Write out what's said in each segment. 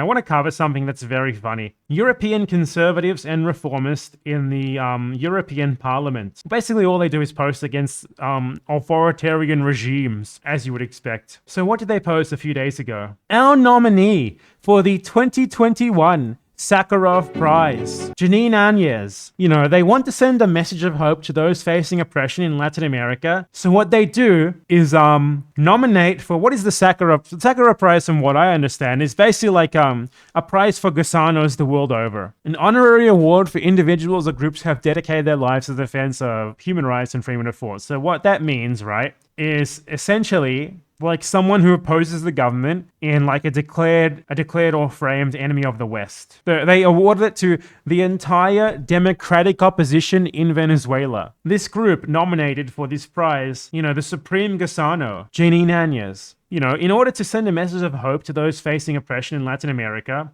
I want to cover something that's very funny. European conservatives and reformists in the European Parliament. Basically, all they do is post against authoritarian regimes, as you would expect. So what did they post a few days ago? Our nominee for the 2021 Sakharov Prize, Jeanine Añez. You know, they want to send a message of hope to those facing oppression in Latin America. So what they do is nominate for, what is the Sakharov Prize, from what I understand, is basically like a prize for gusanos the world over. An honorary award for individuals or groups who have dedicated their lives to the defense of human rights and freedom of thought. So what that means, right, is essentially like someone who opposes the government in like a declared or framed enemy of the West. They awarded it to the entire democratic opposition in Venezuela. This group nominated for this prize, you know, the Supreme Gusano, Jeanine Añez. You know, in order to send a message of hope to those facing oppression in Latin America,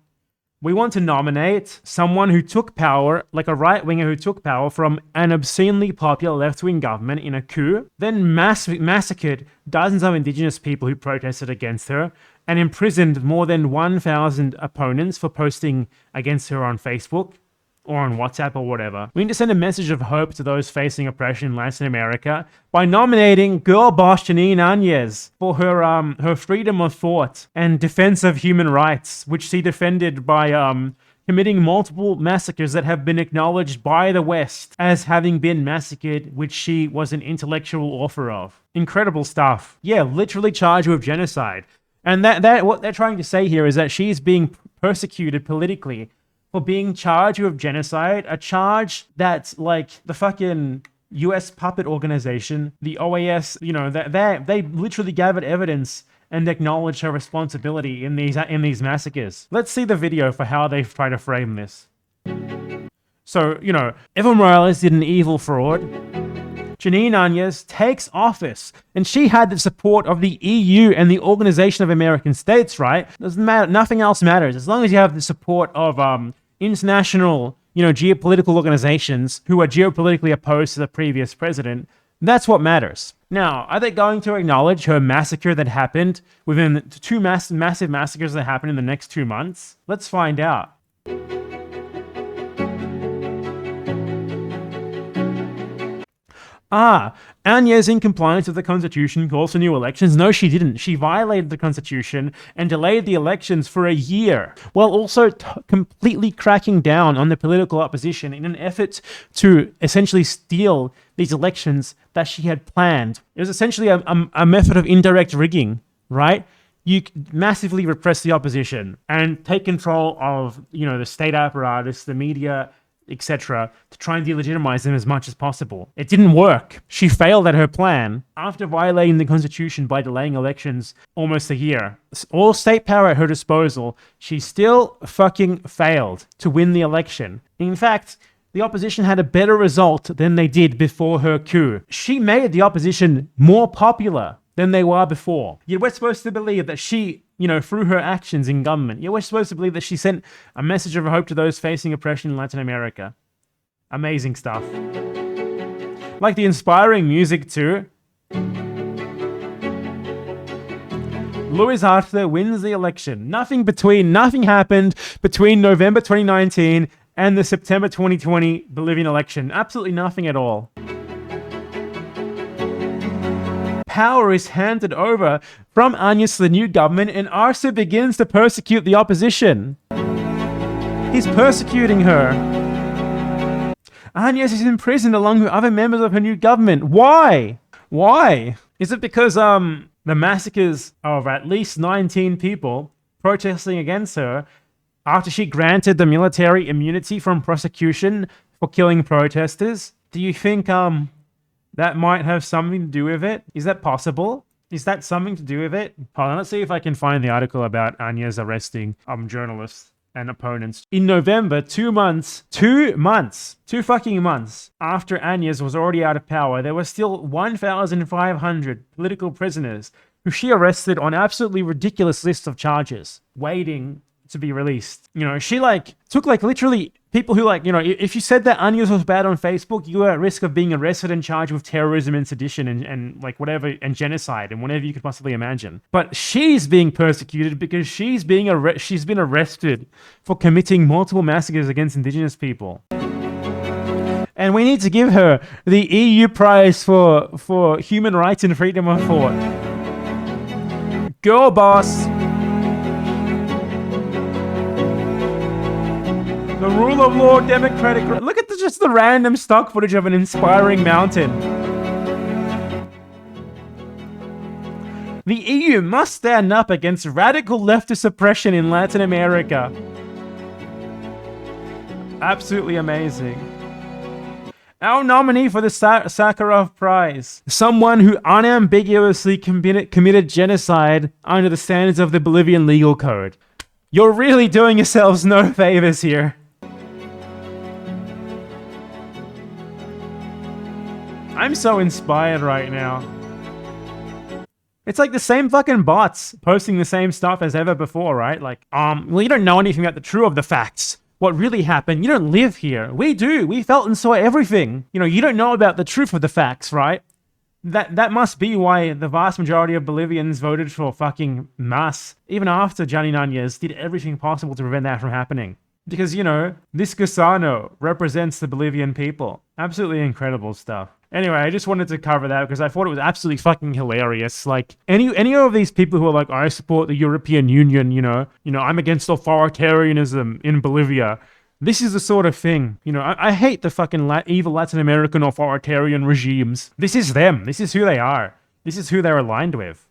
we want to nominate someone who took power, like a right-winger who took power from an obscenely popular left-wing government in a coup, then massacred dozens of indigenous people who protested against her, and imprisoned more than 1,000 opponents for posting against her on Facebook or on WhatsApp or whatever. We need to send a message of hope to those facing oppression in Latin America by nominating girl boss Jeanine Añez for her freedom of thought and defense of human rights, which she defended by committing multiple massacres that have been acknowledged by the West as having been massacred, which she was an intellectual author of. Incredible stuff. Yeah, literally charged with genocide. And that what they're trying to say here is that she's being persecuted politically for being charged with genocide, a charge that's like the fucking US puppet organization, the OAS, you know, they literally gathered evidence and acknowledged her responsibility in these massacres. Let's see the video for how they try to frame this. So, you know, Evo Morales did an evil fraud. Jeanine Añez takes office, and she had the support of the EU and the Organization of American States, right? Doesn't matter, nothing else matters. As long as you have the support of international, you know, geopolitical organizations who are geopolitically opposed to the previous president, that's what matters. Now, are they going to acknowledge her massacre that happened within two massive massacres that happened in the next 2 months? Let's find out. Añez, in compliance with the Constitution, calls for new elections. No, she didn't. She violated the Constitution and delayed the elections for a year, while also completely cracking down on the political opposition in an effort to essentially steal these elections that she had planned. It was essentially a method of indirect rigging, right? You massively repress the opposition and take control of, you know, the state apparatus, the media, etc., to try and delegitimize them as much as possible. It didn't work. She failed at her plan. After violating the Constitution by delaying elections almost a year, all state power at her disposal, she still fucking failed to win the election. In fact, the opposition had a better result than they did before her coup. She made the opposition more popular than they were before. Yet we're supposed to believe that she, you know, through her actions in government, we're supposed to believe that she sent a message of hope to those facing oppression in Latin America. Amazing stuff. Like the inspiring music too. Luis Arce wins the election. Nothing happened between November 2019 and the September 2020 Bolivian election. Absolutely nothing at all. Power is handed over from Añez to the new government, and Arce begins to persecute the opposition. He's persecuting her. Añez is imprisoned along with other members of her new government. Why? Why? Is it because the massacres of at least 19 people protesting against her after she granted the military immunity from prosecution for killing protesters? Do you think that might have something to do with it? Is that possible? Is that something to do with it? Hold on, let's see if I can find the article about Añez arresting journalists and opponents. In November, 2 fucking months after Añez was already out of power, there were still 1,500 political prisoners who she arrested on absolutely ridiculous lists of charges, waiting to be released. You know, she took literally People who like, if you said that Añez was bad on Facebook, you were at risk of being arrested and charged with terrorism and sedition and like whatever, and genocide and whatever you could possibly imagine. But she's being persecuted because she's been arrested for committing multiple massacres against indigenous people. And we need to give her the EU prize for human rights and freedom of thought. Girl boss! The rule of law, democratic... Look at just the random stock footage of an inspiring mountain. The EU must stand up against radical leftist oppression in Latin America. Absolutely amazing. Our nominee for the Sakharov Prize. Someone who unambiguously committed genocide under the standards of the Bolivian legal code. You're really doing yourselves no favors here. I'm so inspired right now. It's like the same fucking bots posting the same stuff as ever before, right? Like, well, you don't know anything about the truth of the facts. What really happened? You don't live here. We do. We felt and saw everything. You don't know about the truth of the facts, right? That must be why the vast majority of Bolivians voted for fucking Mas, even after Jeanine Añez did everything possible to prevent that from happening. Because, this Gusano represents the Bolivian people. Absolutely incredible stuff. Anyway, I just wanted to cover that because I thought it was absolutely fucking hilarious. Like, any of these people who are like, I support the European Union, I'm against authoritarianism in Bolivia. This is the sort of thing, I hate the fucking evil Latin American authoritarian regimes. This is them. This is who they are. This is who they're aligned with.